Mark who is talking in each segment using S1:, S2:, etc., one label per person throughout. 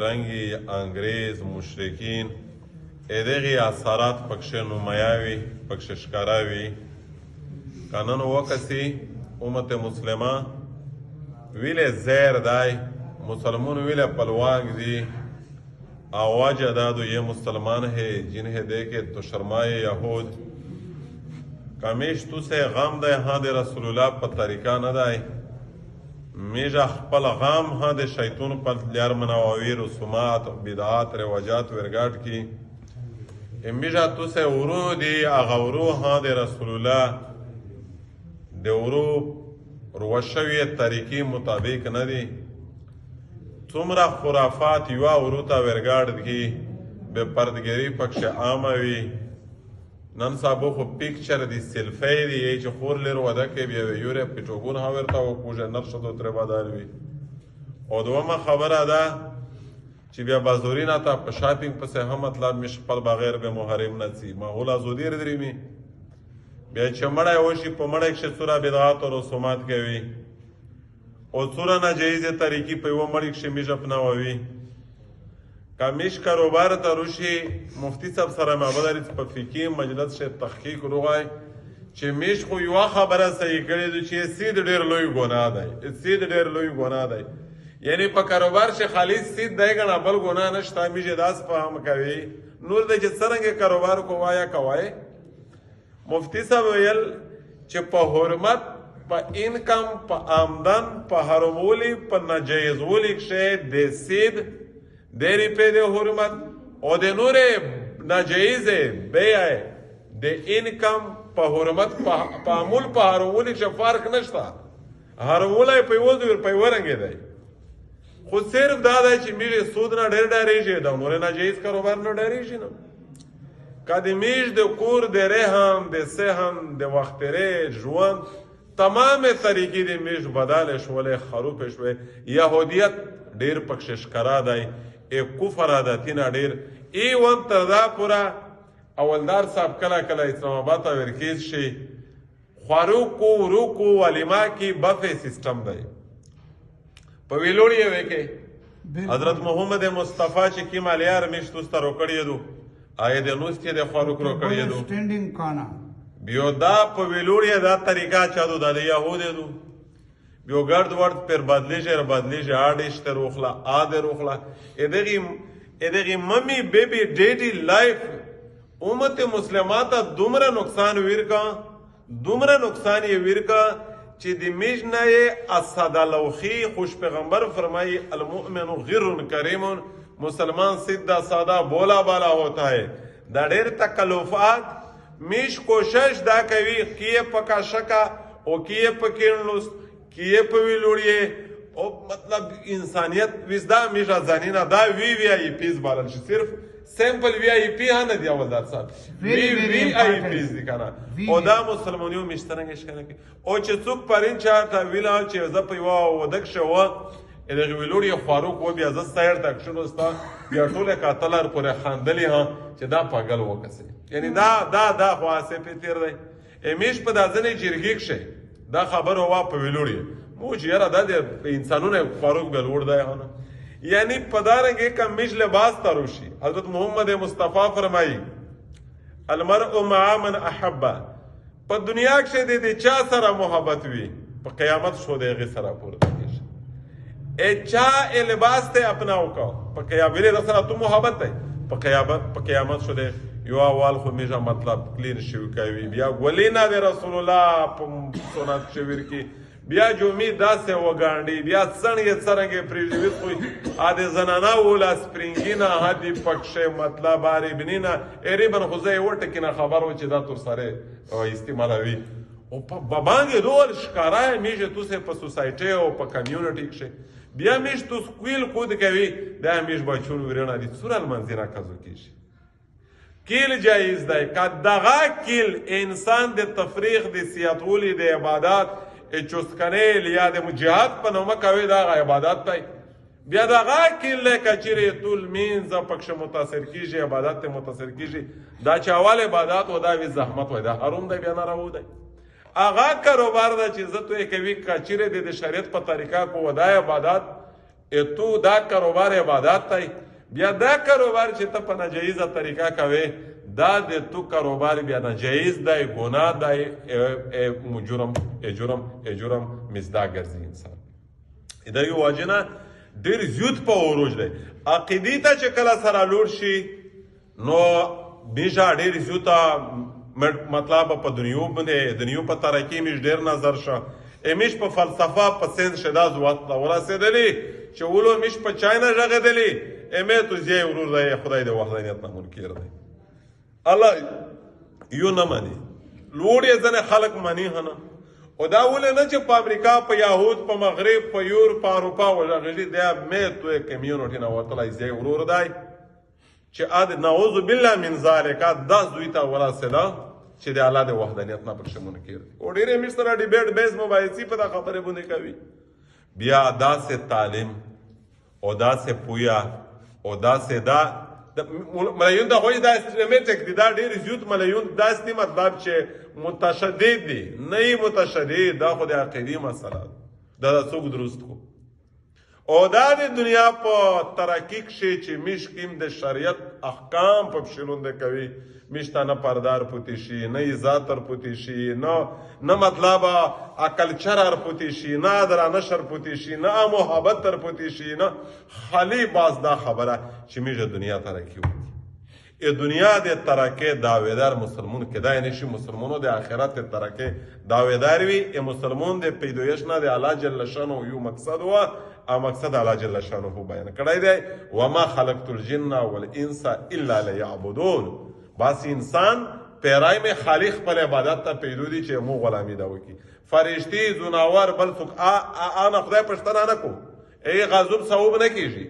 S1: رنگی انګریز مشرکین دغې اثرات پکښې نمایه وي پکښې ښکاره وي که نن وکسي امت مسلمه ویلې زیر دی مسلمون ویلې پلوانگ دی آواج ادا دو یہ مسلمان ہے جنہیں دیکھے تو شرمائے یہود کمیش تو سے غام دے ہاں دے رسول اللہ پر طریقہ نہ دائے میجا خپل غام ہاں دے شیطون پر لیار مناوی رسومات بدعات رواجات ورگاٹ کی میجا تو سے ورو دی اغورو ہاں دے رسول اللہ دے ورو روشوی طریقی مطابق نہ دی څومره خرافات یوه ورو ته ورګاډ کی بې پردګري پکښې عامه وي نن سابو خو پیکچر دی سیلفی دی چې خور لر وده کې بیا یوره پټوګون ها ورته وکوژه نر شدو ترې بدل وي او دومه خبره ده چې بیا بازورینه ته په شاپینګ پسې هم مطلب مش خپل بغیر به محرم نه سی ماحول ازودي درې می بیا چې مړی وشي په مړی کښې څوره بدعات او رسومات کوي او څوره ناجایزه طریقې په یوه مړی کښې میش اپناووي که میش کاروبار ته روشي مفتي صاحب سره معامله لري په فقهي مجلس کښې تحقیق روغی چې میش خو یوه خبره صحیح کړې ده چې سید ډېر لوی ګناه دی سید ډېر لوی ګناه دی یعنی په کاروبار کښې خالص سید دی ګڼه بل ګناه نشته میش یې داسې فهم کوي نور دی چې څرنګه کاروبار کوای کوای مفتي صاحب ویل چې په حرمت په انکم په آمدن په حرمولی په ناجایزولی کښې د سید د روپۍ د حرمت او د نورې ناجایزې بیه د انکم په حرمت په عمول په حرمولی کښې فرق نشته حرمولی په یوه روپۍ ورنګې دی خو صرف دا دی چې میږ سود نه ډېر ډارېږي د نورې ناجایز کاروبار نه ډارېږي نه که د میږ د کور د رحم د سهم د وخترې ژوند تمام طریقې د میش بدل شولې خروپ شوې یهودیت ډیر پکښې ښکاره دی کفر عادتونه ډیر ایون تر دا پوره اولدار صاحب کله کله اسلام آباد ته ورکیز شي خواروکو وروکو ولیما کې بفې سیسټم دی په ویلوړي یې کې حضرت محمد مصطفی چې کې مالیار میش توسته روکړی دو آیا د نوستې د خواروک روکړی دو
S2: سټینډینګ کانا
S1: بیو دا په ویلوړی دا طریقه چادو د یهودی دو بیو ګرد ورد پر بدلیږي آډیش ته روخلا آده روخلا ادغی ممی بیبی ډیډی لایف امت مسلمات دومره نقصان ویرکا دومره نقصان یې ویرکا چې د میج نه اسد لوخی خوش پیغمبر فرمائی المؤمن غر کریم مسلمان سیدھا سادہ بولا بالا ہوتا ہے دا ډیر تکلفات میش کوشش دا کوي کیه پکا شکا او کیه پکینلوس کیه په ویلوړی او مطلب انسانیت وزدا میشا زنینا دا وی آی پیز بالل شي صرف سیمپل وی آی پی نه دی اولدار صاحب وی آی پیز دی کنه او دا مسلمانیو مشترنګ شکنه او چې څوک پرین چارته ویلا چې ز په یو ودک شو دغه ویلوړی خواروک و بیا ز سیر تک شنو ستا بیا ټوله قاتلر پورې خاندلی ها چې دا پاگل وکسي یعنی دا خواسته په تیر دی امیش په دازنې جرګیک شي دا خبر هوا په ویلوړی مو چې یاره د انسانونه فاروق بل ور دی ها یعنی پدارنګ کمیش لباس تروشي حضرت محمد مصطفی فرمایي المرء مع من احب په دنیا کې د چا سره محبت وي په قیامت شو دغه سره پورته کیږي چا لباس ته اپناو کا په قیامت سره تو محبت دی په قیامت شو دی یو اول خو میجا مطلب کلین شوی کوي بیا ولینا د رسول الله په سنت شویر کې بیا جومی داسې وګاڼډي بیا څنګه څرنګه پریږدي خو اده زنانا ولا سپرینګینا هدي پکښه مطلب اری بنینا ایریبن خو زه ورته کینه خبر و چې دا تر سره استعمالوي او په باندې ډول ښکارای میجه توسه په سوسایټي او په کمیونټي کې بیا میش تو سکویل کود کوي دا میش بچون ورنه دي سورال منځرا کزو کیږي کیل جایز دی که دغه کیل انسان د تفریق د سیاتولی د عبادت چوسکنیل یا د جهاد په نومه کوي دا عبادت دی بیا دغه کیل کچېرې طول مینځ پکښه متاثر کیږي عبادت ته متاثر کیږي دا چې اول عبادت و دا وی زحمت وای دا حرام دی بیا نه راو دی هغه کاروبار دا چې زه تو کوي کچېرې د شریعت په طریقه کو ودای عبادت تو دا کاروبار عبادت دی بیا دا کاروبار چې ته په ناجایزه طریقه کوې دا د تو کاروبار بیا ناجایز دی ګناه دی جرم مزدا ګرځي انسان د دې وجې نه ډېر زیات په عروج دی عقیدې ته چې کله سره لوړ شي نو بیشا ډېر زیاته مطلب په دنیو په ترقي میش ډېر نظر شه امیش په فلسفه په ساینس شدا زوات ورسېدلی چې ولو میش په چاینا ژغېدلی امې تو زی ورور دی خدای د وحدانیت نه منکر دی الله یو نه مني لوړ یې ځنې خلک مني هنه او دا ولې نه چې په امریکا په یهود په مغرب په یورپ په اروپا وژغېدي دی مې تو یې کمیونټي نه وتلی زی ورور دی چې اد نعوذ بالله من ذلک دا زوی ته ورسېده چې د الله د وحدانیت نه پکښې منکر دی او ډېرې مش سره ډیبیټ بیس مباحثې په دا خبرې باندې کوي بیا داسې تعلیم او داسې پویا او داسې دا ملایون ته خو دا سیستمیټک دی دا ډېر زیات ملایون داسې مطلب چې متشدد دی نه یې متشدد دا خو د عقیدې مسله ده دا څوک درست کو او دا د دنیا په ترقي کښې چې میش کیم د شریعت احکام په پښې کوي میش ته نه پردار پوتی شي نه عزاتر پوتی شي نه مطلب کلچرر پوتی شي نه درانشر پوتی شي نه محبتر پوتی شي نه خالی باز دا خبره چې میش دنیا ترقي وکړي دنیا د ترقی دعویدار مسلمون کدای نشي مسلمانو د آخرت ترقی دعویدار وي مسلمون د پیدایش نه د الله جل شانه یو مقصد و او مقصد الله جل شانه بیان کړی دی وما خلقت الجن والانس الا ليعبدون بس انسان پیرای میں خالق پر عبادت ته پیدو دي چې مو غلامی دا وکي فرشتي زناور بل څوک انا خدای پښتنه نه کو ای غضب ثواب نه کیږي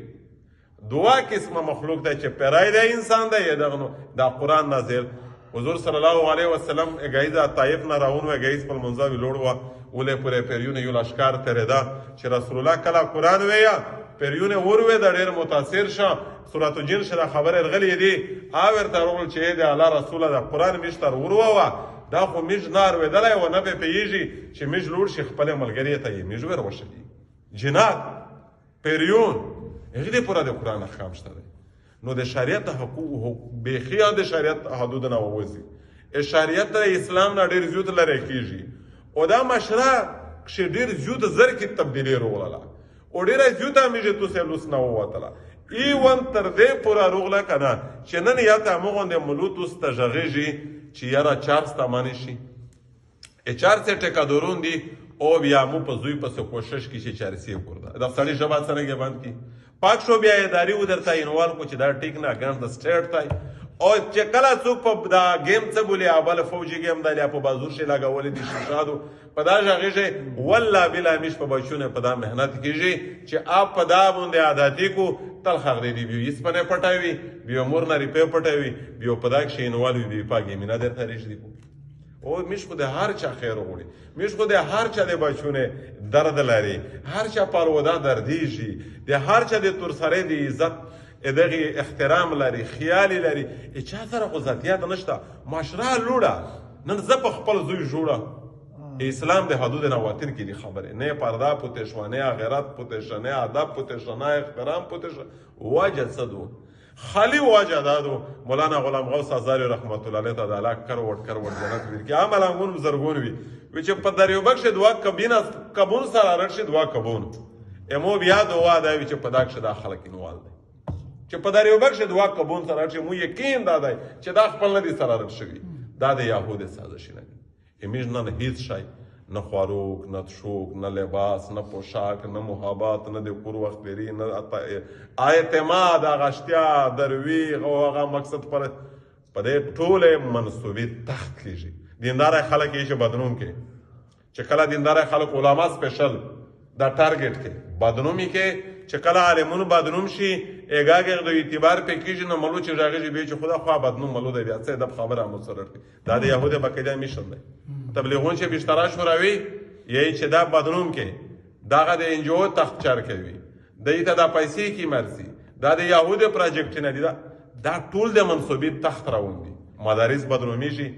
S1: دعا قسمه مخلوق دی چې پیرای دی انسان دی دغه دا قران نازل حضور صلی الله علیه وسلم اگایزا طائف نه راون و اگایز په منځوي لوړ و ولې پرې پیریونه یو لشکار ترې دا چې رسول الله کله قران ویا پیریونه وروي د ډېر متاثر شه سورۃ الجن شدا خبر غلی دی اور ترول چې د الله رسول د قران مشتر وروا دا خو مش نار ودلای و نه په پیږي چې مش لوړ شي خپل ملګری ته یې مش ور وشلی جنات پیریون هغه پورا د قران احکام شته نو د شریعت حقوق بخیا د شریعت حدود نه ووزي شریعت اسلام نه ډیر زیات لري کیږي او دا مشره چې ډیر زیات زر کې تبدیلی روغله او ډیر زیات میږي تو سلوس نه ووتله ایوان تر دې پورا روغله کنه چې نن یا ته موږ د ملوت استجغیږي چې یاره 400 مانی شي 400 ټکا درون دي او بیا مو په زوی په کوشش کې چې 400 ورده دا سړی جواب سره کې باندې کی پاک شو بیا اداري ودرته انوال کو چې دا ټیک نه ګان د سټیټ تای او چې کله څوک په دا گیم څه بولي اول فوجي گیم دی په بازور شي لګول دي شادو په دا ژغېږي والله بلا مش په بچونه په دا مهنت کیږي چې اپ په دا باندې عادتي کو تل خغ دی بیا یې سپنه پټاوي بیا مور نه ریپه پټاوي بیا په دا کې انوال وی پاګې مینا درته رښتې کو او مش خو د هر چا خیر وړي مش خو د هر چا د بچونه درد لري هر چا پرواده دردیږي د هر چا د تر سره د عزت دغه احترام لري خیال لري چا سره خو ذاتیات نشته معاشره لوړه نن زه په خپل زوی جوړه اسلام د حدود نه واتر کې دي خبره نه پردا پوتشوانه غیرت پوتشنه ادب پوتشنه احترام پوتش واجد صدو خالی واجه دادو مولانا غلام غوث ازاری رحمت الله علیه تعالی کروڑ جنت ورکی عمل امون زرګون وی چې په دریو بخش دعا کبینا کبون سره رشي دعا کبون امو بیا دعا دا چې په داخله داخله کې نوال دی چې په دریو بخش دعا کبون سره چې مو یقین دادای چې دا خپل نه دي سره رشي دا د يهود سازش نه امیج نه هیڅ شي نه خواروک نه شوک نه لباس نه پوشاک نه محبت نه د کور وخت لري نه اعتماد غشتیا درویغ او هغه مقصد پر په دې ټوله منسوبي تخت کیږي دیندار خلک یې چې بدنوم کې چې کله دیندار خلک علما سپیشل دا ټارګټ کې بدنومي کې چې کله عالمونو بدنوم شي اګاګر د اعتبار په کېږي نو ملو چې راغلی به چې خدا خو بدنوم ملو دی بیا څه د خبره مسرر دا د يهود بقیده میشن دی تبلیغون چې بشترا شوراوي یی چې دا بدنوم کې داغه د انجو تخت چر کوي دایته دا پیسې کی مرسي دا د يهود پروجیکټ نه دی دا ټول د منسوبي تخت راوون دي مدارس بدنومیږي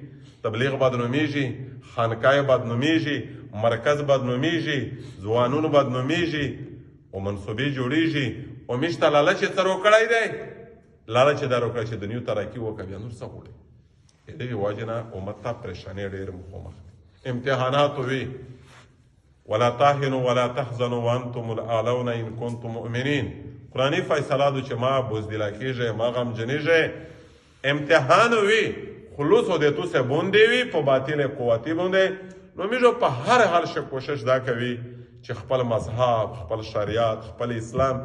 S1: تبلیغ بدنومیږي خانقاه بدنومیږي مرکز بدنومیږي ځوانونو بدنومیږي او منصوبې جوړېږي او موږ ته لالچ یې څه روکړی دی لالچ یې دا روکړی چې دنیو ترقي وکړه بیا نور څه غواړي د دغې وجې نه امت ته پریشانۍ ډېرې مخامخ دي امتحانات وي ولا تهنوا ولا تحزنوا وانتم الاعلون ان كنتم مؤمنین قرآني فیصله ده چې ما بزدله کېږئ ما غمجنېږئ امتحان وي خلوص و د تو سه بوندې وي په باطل قوتي باندې نو موږ په هر حال شه کوشش دا کوي چې خپل مذهب خپل شریعت خپل اسلام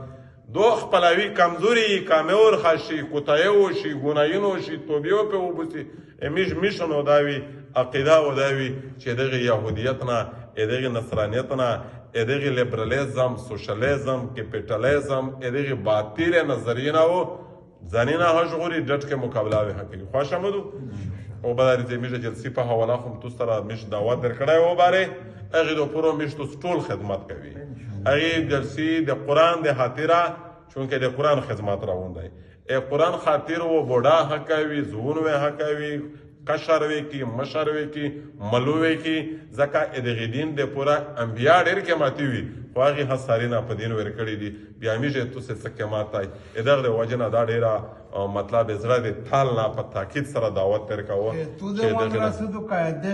S1: دو خپلوي کمزوري کامور خاشي کوتای وشي ګنايون وشي توبې په وبسي میش میشنو داوي عقیده و داوي چې دغه يهودیت نه دغه نصرانیت نه دغه لیبرالیزم سوشلیزم کیپیټالیزم دغه باطل نظریه نه و ځانینا هغوري ډټ کې مقابله وه کوي خوښ آمدو او بداري چې میشه جلسي په حواله کوم تو سره میش دعوت درکړای و باره هغه د پرو میش تو ټول خدمت کوي هغه جلسي د قران د خاطره چونکه د قران خدمت راوندای قرآن خاطر و بوډا حکوي زون و حکوي قشر وی کی مشر وی کی ملو وی کی ځکه دغه دین د پورا انبیا ډېر کې ماتي وي خو هغې حسارینا په دین ورکړي دي بیا میږي تو څه څه ماتای دغه وجنه دا ډېره مطلب زړه د تال نه په تاکید سره دعوت ورکاوه
S2: تو د مدرسو د قاعده